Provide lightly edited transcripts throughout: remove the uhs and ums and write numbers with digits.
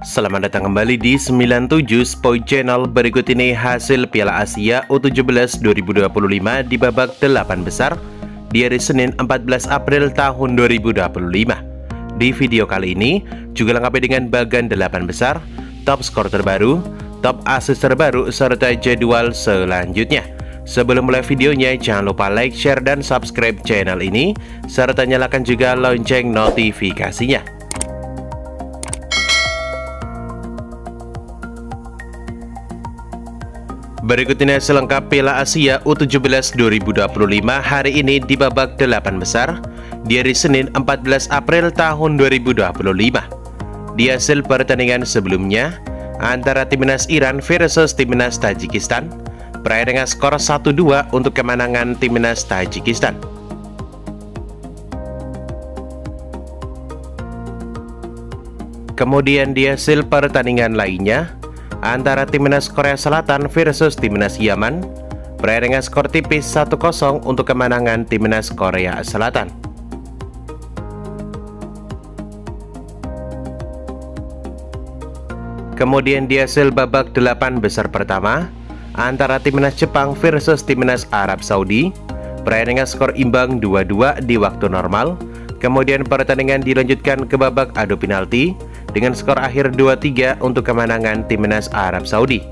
Selamat datang kembali di 97 Sport Channel. Berikut ini hasil Piala Asia U17 2025 di babak 8 besar di hari Senin 14 April tahun 2025. Di video kali ini juga lengkapi dengan bagan 8 besar, top skor terbaru, top assist terbaru, serta jadwal selanjutnya. Sebelum mulai videonya, jangan lupa like, share, dan subscribe channel ini, serta nyalakan juga lonceng notifikasinya. Berikut ini hasil lengkap Piala Asia U17 2025 hari ini di babak 8 besar di hari Senin 14 April tahun 2025. Di hasil pertandingan sebelumnya antara timnas Iran versus timnas Tajikistan, berakhir dengan skor 1-2 untuk kemenangan timnas Tajikistan. Kemudian di hasil pertandingan lainnya antara timnas Korea Selatan versus timnas Yaman, berakhir dengan skor tipis 1-0 untuk kemenangan timnas Korea Selatan. Kemudian di hasil babak 8 besar pertama antara timnas Jepang versus timnas Arab Saudi, berakhir dengan skor imbang 2-2 di waktu normal. Kemudian pertandingan dilanjutkan ke babak adu penalti dengan skor akhir 2-3 untuk kemenangan timnas Arab Saudi.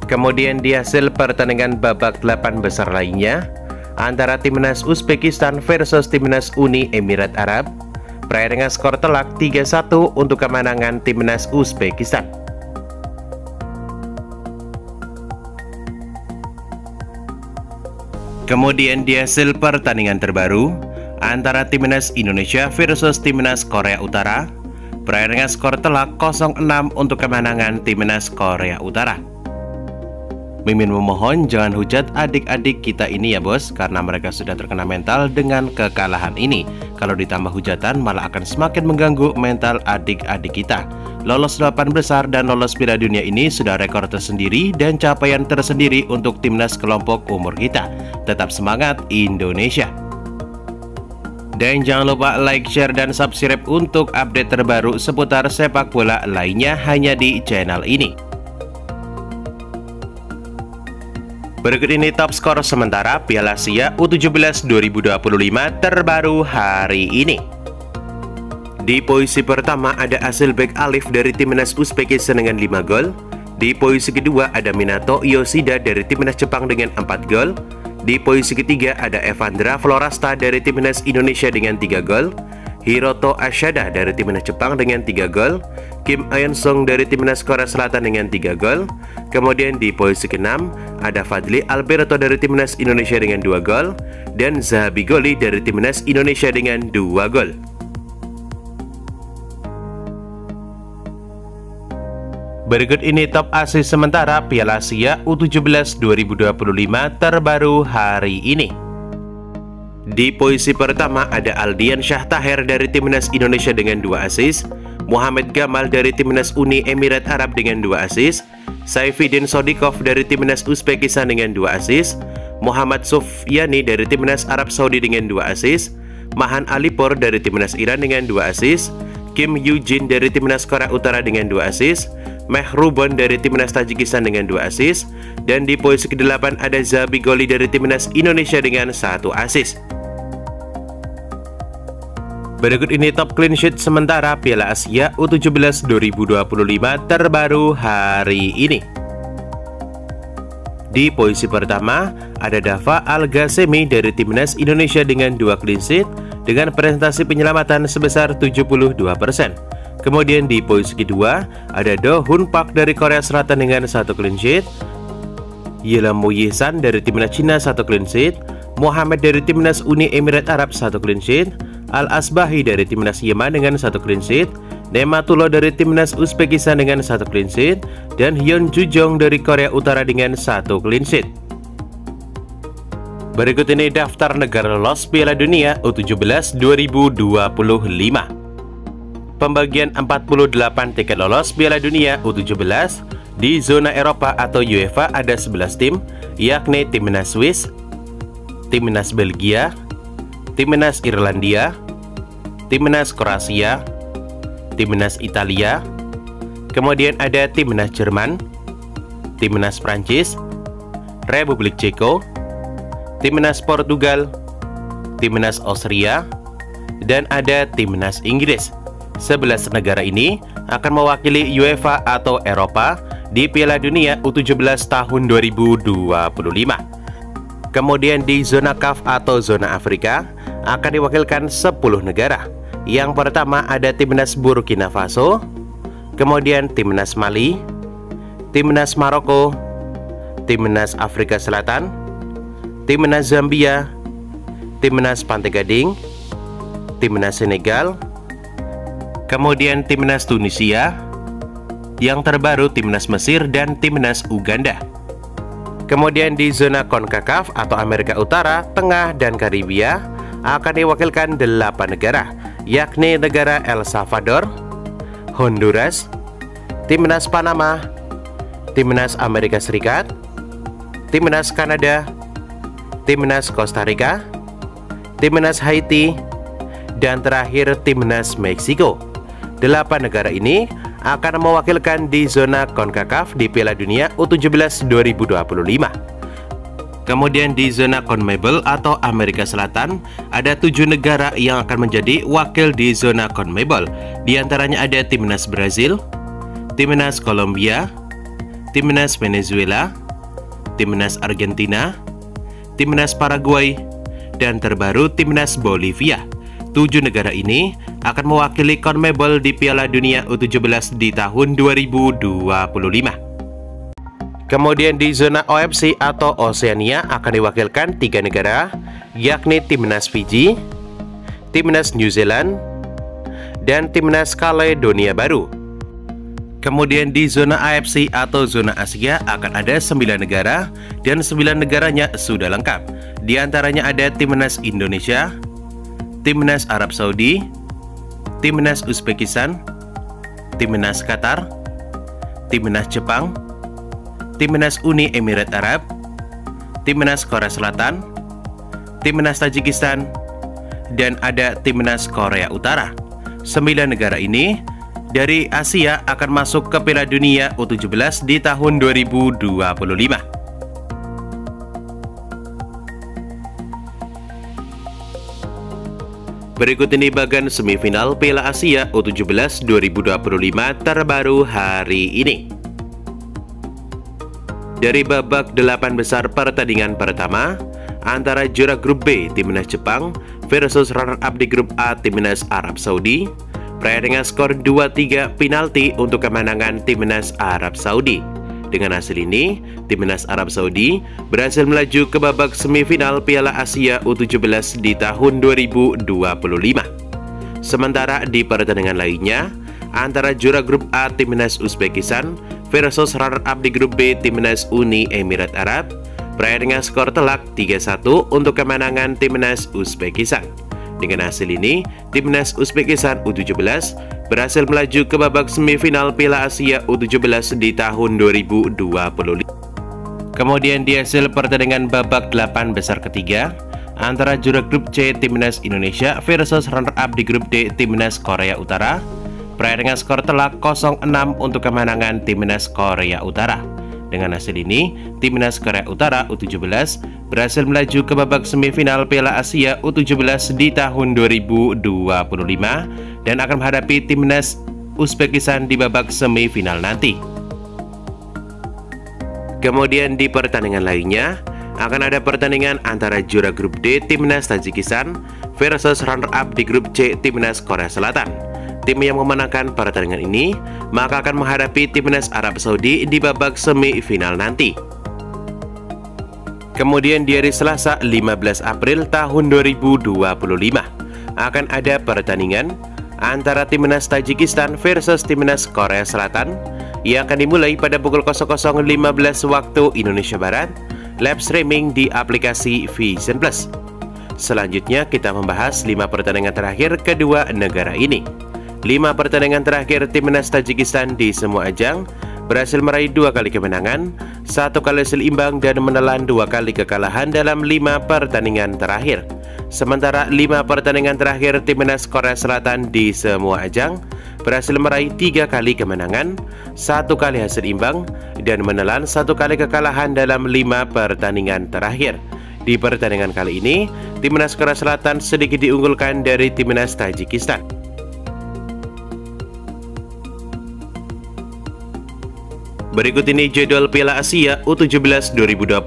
Kemudian di hasil pertandingan babak 8 besar lainnya antara timnas Uzbekistan versus timnas Uni Emirat Arab, berakhir dengan skor telak 3-1 untuk kemenangan timnas Uzbekistan. Kemudian di hasil pertandingan terbaru antara timnas Indonesia versus timnas Korea Utara, berakhir dengan skor telak 0-6 untuk kemenangan timnas Korea Utara. Mimin memohon jangan hujat adik-adik kita ini ya bos, karena mereka sudah terkena mental dengan kekalahan ini. Kalau ditambah hujatan malah akan semakin mengganggu mental adik-adik kita. Lolos 8 besar dan lolos Piala Dunia ini sudah rekor tersendiri dan capaian tersendiri untuk timnas kelompok umur kita. Tetap semangat Indonesia. Dan jangan lupa like, share, dan subscribe untuk update terbaru seputar sepak bola lainnya hanya di channel ini. Berikut ini top skor sementara Piala Asia U17 2025 terbaru hari ini. Di posisi pertama ada hasil back Alif dari timnas Uzbekistan dengan 5 gol. Di posisi kedua ada Minato Yoshida dari timnas Jepang dengan 4 gol. Di posisi ketiga ada Evandra Florasta dari timnas Indonesia dengan 3 gol. Hiroto Ashada dari timnas Jepang dengan 3 gol. Kim Ayon-sung dari timnas Korea Selatan dengan 3 gol. Kemudian di posisi ke-6 ada Fadli Alberto dari timnas Indonesia dengan 2 gol. Dan Zahabi Goli dari timnas Indonesia dengan 2 gol. Berikut ini top assist sementara Piala Asia U17 2025 terbaru hari ini. Di posisi pertama ada Aldian Syah Taher dari timnas Indonesia dengan 2 assist, Muhammad Gamal dari timnas Uni Emirat Arab dengan 2 assist, Saifuddin Sodikov dari timnas Uzbekistan dengan 2 assist, Muhammad Sufyani dari timnas Arab Saudi dengan 2 assist, Mahan Alipur dari timnas Iran dengan 2 assist, Kim Yoo-jin dari timnas Korea Utara dengan 2 assist, Mehrubon dari timnas Tajikistan dengan 2 assist, dan di posisi ke-8 ada Zahabi Goli dari timnas Indonesia dengan 1 assist. Berikut ini top clean sheet sementara Piala Asia U17 2025 terbaru hari ini. Di posisi pertama ada Dava Al-Ghasemi dari timnas Indonesia dengan 2 clean sheet dengan presentasi penyelamatan sebesar 72%. Kemudian di posisi kedua ada Do Hun Pak dari Korea Selatan dengan 1 clean sheet, Yelam Muyisan dari timnas Cina 1 clean sheet, Muhammad dari timnas Uni Emirat Arab 1 clean sheet, Al-Asbahi dari timnas Yemen dengan 1 clean sheet, Nematullah dari timnas Uzbekistan dengan 1 clean sheet, dan Hyun Jujong dari Korea Utara dengan 1 clean sheet. Berikut ini daftar negara lolos Piala Dunia U17 2025. Pembagian 48 tiket lolos Piala Dunia U17 di zona Eropa atau UEFA ada 11 tim, yakni timnas Swiss, timnas Belgia, timnas Irlandia, timnas Kroasia, timnas Italia, kemudian ada timnas Jerman, timnas Prancis, Republik Ceko, timnas Portugal, timnas Austria, dan ada timnas Inggris. 11 negara ini akan mewakili UEFA atau Eropa di Piala Dunia U17 tahun 2025. Kemudian di zona CAF atau zona Afrika akan diwakilkan 10 negara. Yang pertama ada timnas Burkina Faso, kemudian timnas Mali, timnas Maroko, timnas Afrika Selatan, timnas Zambia, timnas Pantai Gading, timnas Senegal, kemudian timnas Tunisia, yang terbaru timnas Mesir dan timnas Uganda. Kemudian di zona CONCACAF atau Amerika Utara, Tengah, dan Karibia akan diwakilkan 8 negara, yakni negara El Salvador, Honduras, timnas Panama, timnas Amerika Serikat, timnas Kanada, timnas Costa Rica, timnas Haiti, dan terakhir timnas Meksiko. 8 negara ini akan mewakilkan di zona CONCACAF di Piala Dunia U17 2025. Kemudian di zona CONMEBOL atau Amerika Selatan ada 7 negara yang akan menjadi wakil di zona CONMEBOL. Di antaranya ada timnas Brazil, timnas Kolombia, timnas Venezuela, timnas Argentina, timnas Paraguay, dan terbaru timnas Bolivia. 7 negara ini akan mewakili CONMEBOL di Piala Dunia U17 di tahun 2025. Kemudian di zona OFC atau Oceania akan diwakilkan 3 negara, yakni timnas Fiji, timnas New Zealand, dan timnas Kaledonia Baru. Kemudian di zona AFC atau zona Asia akan ada 9 negara, dan 9 negaranya sudah lengkap. Di antaranya ada timnas Indonesia, timnas Arab Saudi, timnas Uzbekistan, timnas Qatar, timnas Jepang, timnas Uni Emirat Arab, timnas Korea Selatan, timnas Tajikistan, dan ada timnas Korea Utara. 9 negara ini dari Asia akan masuk ke Piala Dunia U17 di tahun 2025. Berikut ini bagan semifinal Piala Asia U17 2025 terbaru hari ini. Dari babak 8 besar pertandingan pertama antara juara grup B timnas Jepang versus runner-up di grup A timnas Arab Saudi, berakhir dengan skor 2-3 penalti untuk kemenangan timnas Arab Saudi. Dengan hasil ini, timnas Arab Saudi berhasil melaju ke babak semifinal Piala Asia U17 di tahun 2025. Sementara di pertandingan lainnya, antara juara grup A timnas Uzbekistan versus runner-up di grup B timnas Uni Emirat Arab, berakhir dengan skor telak 3-1 untuk kemenangan timnas Uzbekistan. Dengan hasil ini, timnas Uzbekistan U17 berhasil melaju ke babak semifinal Piala Asia U17 di tahun 2025. Kemudian di hasil pertandingan babak 8 besar ketiga antara juara grup C timnas Indonesia versus runner-up di grup D timnas Korea Utara, berakhir dengan skor telak 0-6 untuk kemenangan timnas Korea Utara. Dengan hasil ini, timnas Korea Utara U17 berhasil melaju ke babak semifinal Piala Asia U17 di tahun 2025 dan akan menghadapi timnas Uzbekistan di babak semifinal nanti. Kemudian di pertandingan lainnya akan ada pertandingan antara juara grup D timnas Tajikistan versus runner-up di grup C timnas Korea Selatan. Tim yang memenangkan pertandingan ini maka akan menghadapi timnas Arab Saudi di babak semifinal nanti. Kemudian di hari Selasa 15 April tahun 2025 akan ada pertandingan antara timnas Tajikistan versus timnas Korea Selatan yang akan dimulai pada pukul 00.15 waktu Indonesia Barat, live streaming di aplikasi Vision Plus. Selanjutnya kita membahas 5 pertandingan terakhir kedua negara ini. 5 pertandingan terakhir timnas Tajikistan di semua ajang berhasil meraih 2 kali kemenangan, 1 kali hasil imbang, dan menelan 2 kali kekalahan dalam 5 pertandingan terakhir. Sementara 5 pertandingan terakhir Timnas Korea Selatan di semua ajang berhasil meraih 3 kali kemenangan, 1 kali hasil imbang, dan menelan 1 kali kekalahan dalam 5 pertandingan terakhir. Di pertandingan kali ini, Timnas Korea Selatan sedikit diunggulkan dari Timnas Tajikistan. Berikut ini jadwal Piala Asia U17 2025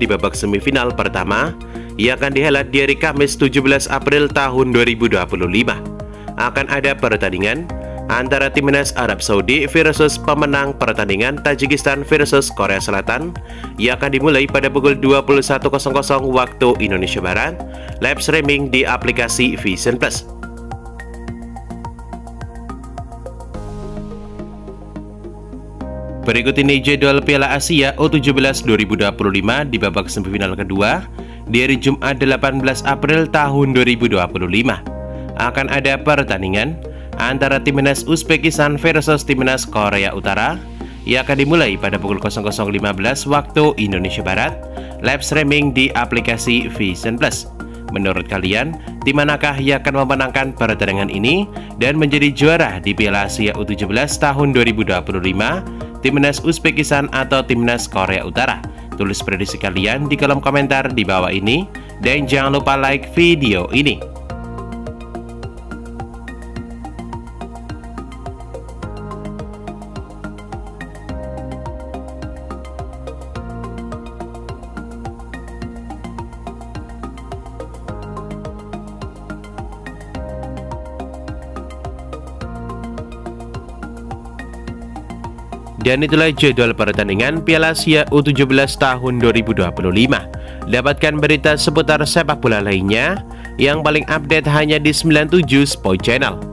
di babak semifinal pertama yang akan dihelat di hari Kamis 17 April tahun 2025. Akan ada pertandingan antara Timnas Arab Saudi versus pemenang pertandingan Tajikistan versus Korea Selatan yang akan dimulai pada pukul 21.00 waktu Indonesia Barat, live streaming di aplikasi Vision Plus. Berikut ini jadwal Piala Asia U17 2025 di babak semifinal kedua di hari Jumat 18 April tahun 2025. Akan ada pertandingan antara Timnas Uzbekistan versus Timnas Korea Utara yang akan dimulai pada pukul 00.15 waktu Indonesia Barat, live streaming di aplikasi Vision Plus. Menurut kalian, tim manakah yang akan memenangkan pertandingan ini dan menjadi juara di Piala Asia U17 tahun 2025? Timnas Uzbekistan atau Timnas Korea Utara? Tulis prediksi kalian di kolom komentar di bawah ini dan jangan lupa like video ini. Dan itulah jadwal pertandingan Piala Asia U17 tahun 2025. Dapatkan berita seputar sepak bola lainnya yang paling update hanya di 97 Sport Channel.